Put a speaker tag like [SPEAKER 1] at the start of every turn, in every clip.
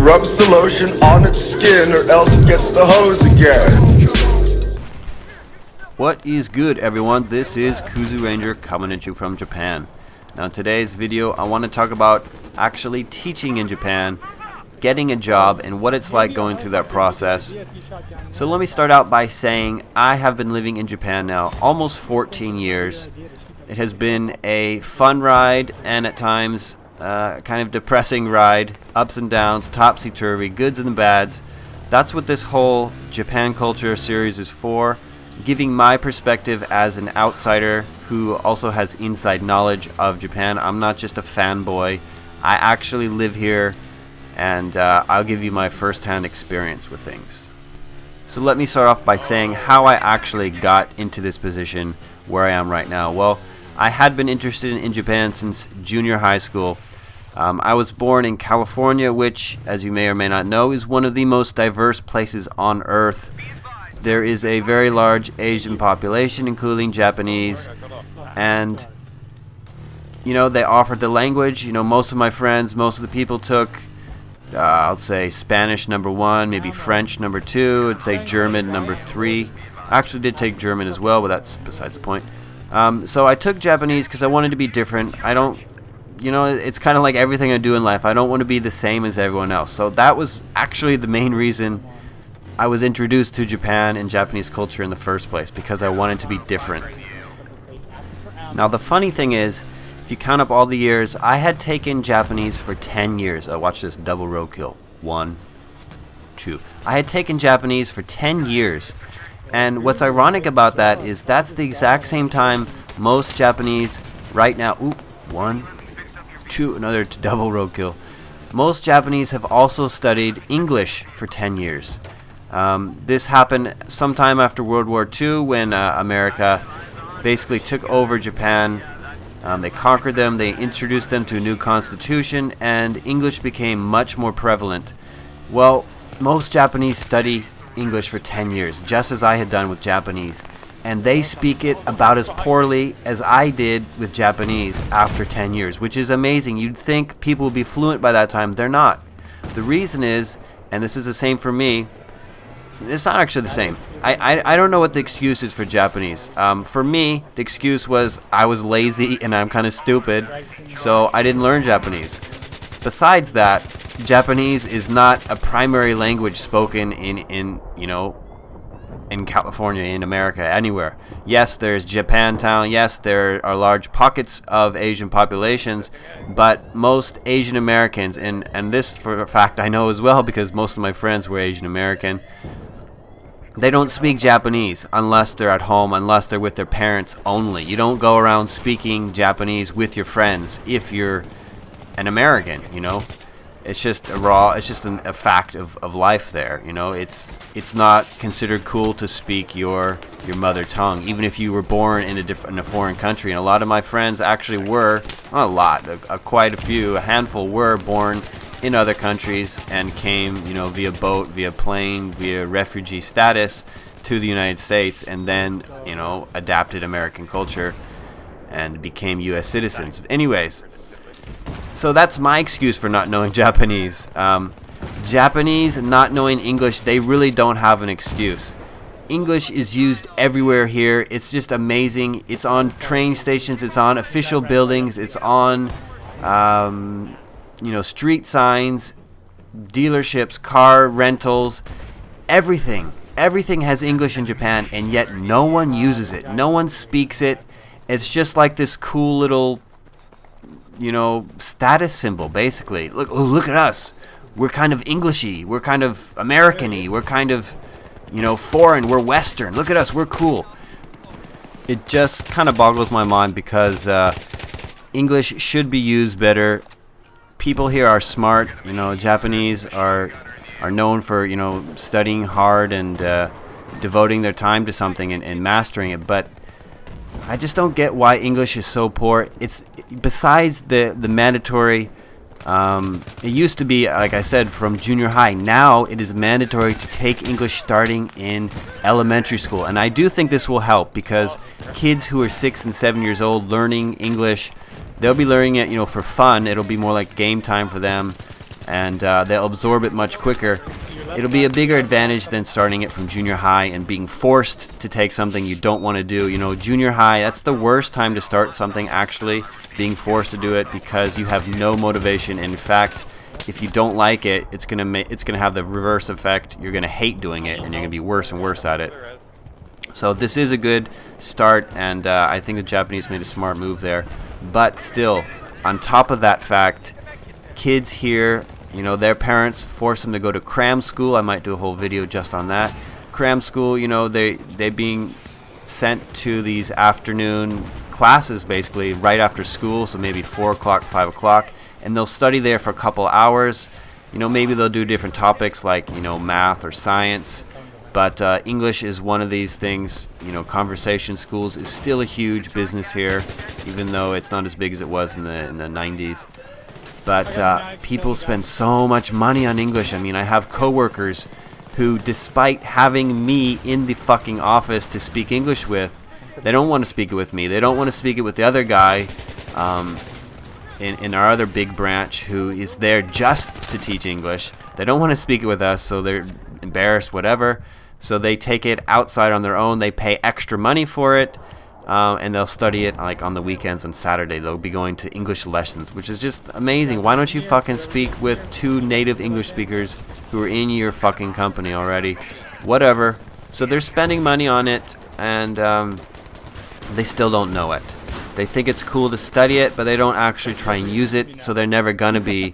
[SPEAKER 1] rubs the lotion on its skin or else it gets the hose again.
[SPEAKER 2] What is good, everyone? This is Kuzu Ranger coming at you from Japan. Now in today's video I want to talk about actually teaching in Japan, getting a job, and what it's like going through that process. So let me start out by saying I have been living in Japan now almost 14 years. It has been a fun ride and at times kind of depressing ride, ups and downs, topsy-turvy, goods and the bads. That's what this whole Japan culture series is for, giving my perspective as an outsider who also has inside knowledge of Japan. I'm not just a fanboy. I actually live here, and I'll give you my first-hand experience with things. So let me start off by saying how I actually got into this position where I am right now. Well, I had been interested in Japan since junior high school. I was born in California, which, as you may or may not know, is one of the most diverse places on earth. There is a very large Asian population, including Japanese, and they offered the language. Most of my friends, most of the people took I'll say Spanish number 1, maybe French number 2, I'd say German number 3. I actually did take German as well, but that's besides the point. So I took Japanese because I wanted to be different. It's kind of like everything I do in life. I don't want to be the same as everyone else. So that was actually the main reason I was introduced to Japan and Japanese culture in the first place, because I wanted to be different. Now the funny thing is, if you count up all the years, I had taken Japanese for 10 years. Watch this double roadkill. 1, 2. I had taken Japanese for 10 years. And what's ironic about that is that's the exact same time most Japanese right now... 1, 2, another double roadkill. Most Japanese have also studied English for 10 years. This happened sometime after World War II when America basically took over Japan. They conquered them, they introduced them to a new constitution, and English became much more prevalent. Well, most Japanese study English for 10 years, just as I had done with Japanese, and they speak it about as poorly as I did with Japanese after 10 years, which is amazing. You'd think people would be fluent by that time. They're not. The reason is, and this is the same for me, it's not actually the same. I don't know what the excuse is for Japanese. For me, the excuse was I was lazy and I'm kind of stupid, so I didn't learn Japanese. Besides that, Japanese is not a primary language spoken in California, in America, anywhere. Yes, there's Japantown. Yes, there are large pockets of Asian populations, but most Asian Americans, and this for a fact I know as well because most of my friends were Asian American, they don't speak Japanese unless they're at home, unless they're with their parents only. You don't go around speaking Japanese with your friends if you're an American, It's just a fact of life there, It's not considered cool to speak your mother tongue, even if you were born in a foreign country. And a lot of my friends actually were, not a lot, quite a few, a handful were born in other countries and came, via boat, via plane, via refugee status to the United States, and then, adapted American culture and became U.S. citizens. Anyways, so that's my excuse for not knowing Japanese. Japanese not knowing English, they really don't have an excuse. English is used everywhere here. It's just amazing. It's on train stations, it's on official buildings, it's on street signs, dealerships, car rentals, everything has English in Japan, and yet no one uses it, no one speaks it. It's just like this cool little status symbol, basically. Look at us, we're kind of Englishy, we're kind of American-y, we're kind of foreign, we're Western, look at us, we're cool. It just kind of boggles my mind because English should be used better. People here are smart. Japanese are known for studying hard and devoting their time to something and mastering it. But I just don't get why English is so poor. It's besides the mandatory. It used to be, like I said, from junior high. Now it is mandatory to take English starting in elementary school, and I do think this will help because kids who are 6 and 7 years old learning English, they'll be learning it, for fun. It'll be more like game time for them. and they'll absorb it much quicker. It'll be a bigger advantage than starting it from junior high and being forced to take something you don't want to do. You know, junior high, that's the worst time to start something, actually, being forced to do it, because you have no motivation. In fact, if you don't like it, it's gonna have the reverse effect. You're gonna hate doing it, and you're gonna be worse and worse at it. So this is a good start, and I think the Japanese made a smart move there. But still, on top of that fact, kids here, you know, their parents force them to go to cram school. I might do a whole video just on that. Cram school, you know, they being sent to these afternoon classes basically right after school, so maybe 4 o'clock, 5 o'clock, and they'll study there for a couple hours. You know, maybe they'll do different topics like, you know, math or science, but English is one of these things. You know, conversation schools is still a huge business here, even though it's not as big as it was in the 90s. But people spend so much money on English. I mean, I have coworkers who, despite having me in the fucking office to speak English with, they don't want to speak it with me. They don't want to speak it with the other guy in our other big branch who is there just to teach English. They don't want to speak it with us, so they're embarrassed, whatever. So they take it outside on their own. They pay extra money for it. And they'll study it like on the weekends. On Saturday they'll be going to English lessons, which is just amazing. Why don't you fucking speak with 2 native English speakers who are in your fucking company already? Whatever. So they're spending money on it, and they still don't know it. They think it's cool to study it, but they don't actually try and use it, so they're never gonna be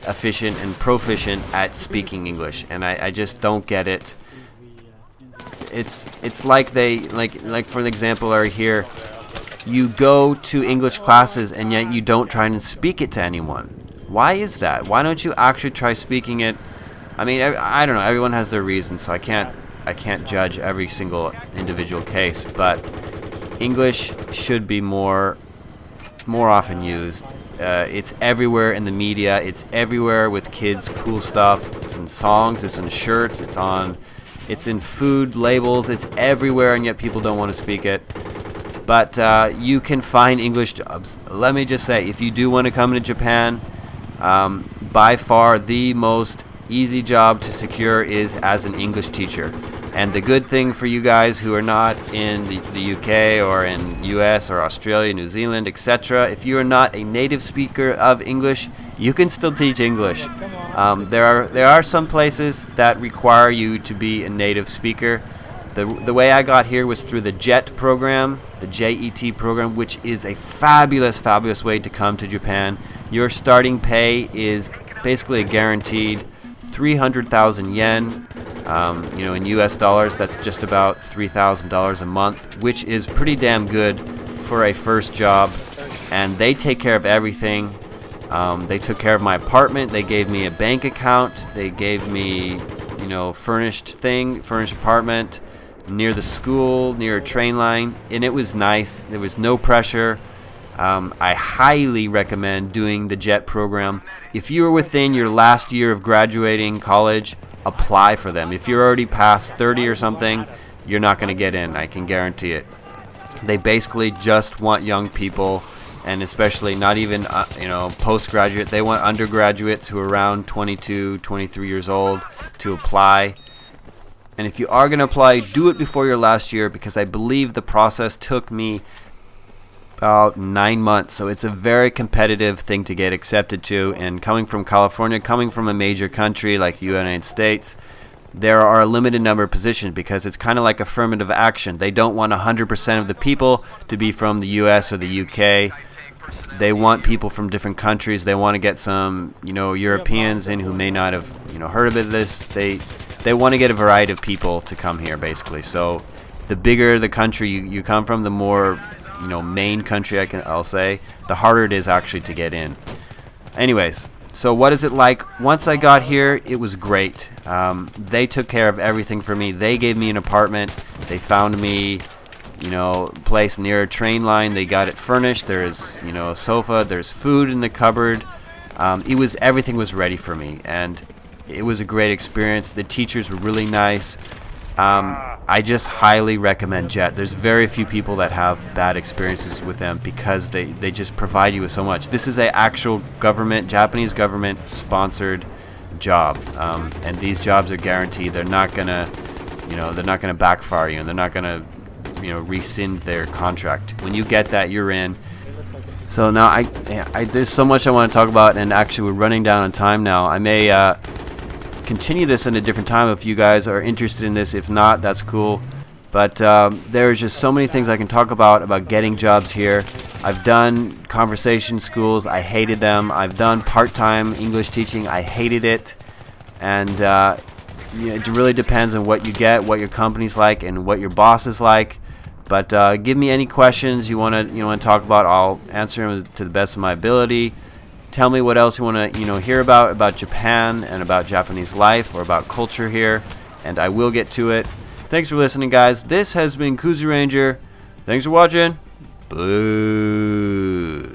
[SPEAKER 2] efficient and proficient at speaking English. And I just don't get it. It's like they like for example right here, you go to English classes and yet you don't try and speak it to anyone. Why is that? Why don't you actually try speaking it? I mean, I don't know. Everyone has their reasons, so I can't judge every single individual case. But English should be more often used. It's everywhere in the media. It's everywhere with kids. Cool stuff. It's in songs. It's in shirts. It's in food labels. It's everywhere, and yet people don't want to speak it. But you can find English jobs. Let me just say, if you do want to come to Japan, by far the most easy job to secure is as an English teacher. And the good thing for you guys who are not in the UK or in US or Australia, New Zealand, etc., if you are not a native speaker of English, you can still teach English. There are some places that require you to be a native speaker. The way I got here was through the JET program, the JET program, which is a fabulous way to come to Japan. Your starting pay is basically a guaranteed 300,000 yen. You know, in US dollars, that's just about $3,000 a month, which is pretty damn good for a first job. And they take care of everything. They took care of my apartment. They gave me a bank account. They gave me, you know, furnished apartment near the school, near a train line, and it was nice. There was no pressure. I highly recommend doing the JET program. If you are within your last year of graduating college, apply for them. If you're already past 30 or something, you're not going to get in. I can guarantee it. They basically just want young people, and especially not even you know, postgraduate. They want undergraduates who are around 22, 23 years old to apply. And if you are going to apply, do it before your last year, because I believe the process took me about 9 months. So it's a very competitive thing to get accepted to. And coming from California, coming from a major country like the United States, there are a limited number of positions, because it's kind of like affirmative action. They don't want 100% of the people to be from the US or the UK. They want people from different countries. They want to get some, you know, Europeans in who may not have, you know, heard of this. They want to get a variety of people to come here, basically. So the bigger the country you come from, the more, you know, main country I'll say, the harder it is actually to get in. Anyways, so what is it like? Once I got here, it was great. They took care of everything for me. They gave me an apartment. They found me, you know, a place near a train line. They got it furnished. There's, you know, a sofa. There's food in the cupboard. Everything was ready for me, and it was a great experience. The teachers were really nice. I just highly recommend JET. There's very few people that have bad experiences with them, because they just provide you with so much. This is a actual government, Japanese government sponsored job, and these jobs are guaranteed. They're not gonna, they're not gonna backfire you, and they're not gonna, rescind their contract. When you get that, you're in. So now there's so much I want to talk about, and actually we're running down on time now. I may continue this in a different time if you guys are interested in this. If not, that's cool. But there's just so many things I can talk about getting jobs here. I've done conversation schools. I hated them. I've done part-time English teaching. I hated it. And it really depends on what you get, what your company's like, and what your boss is like. But give me any questions you want to talk about. I'll answer them to the best of my ability. Tell me what else you want to hear about Japan and about Japanese life or about culture here, and I will get to it. Thanks for listening, guys. This has been Kuzu Ranger. Thanks for watching. Boo.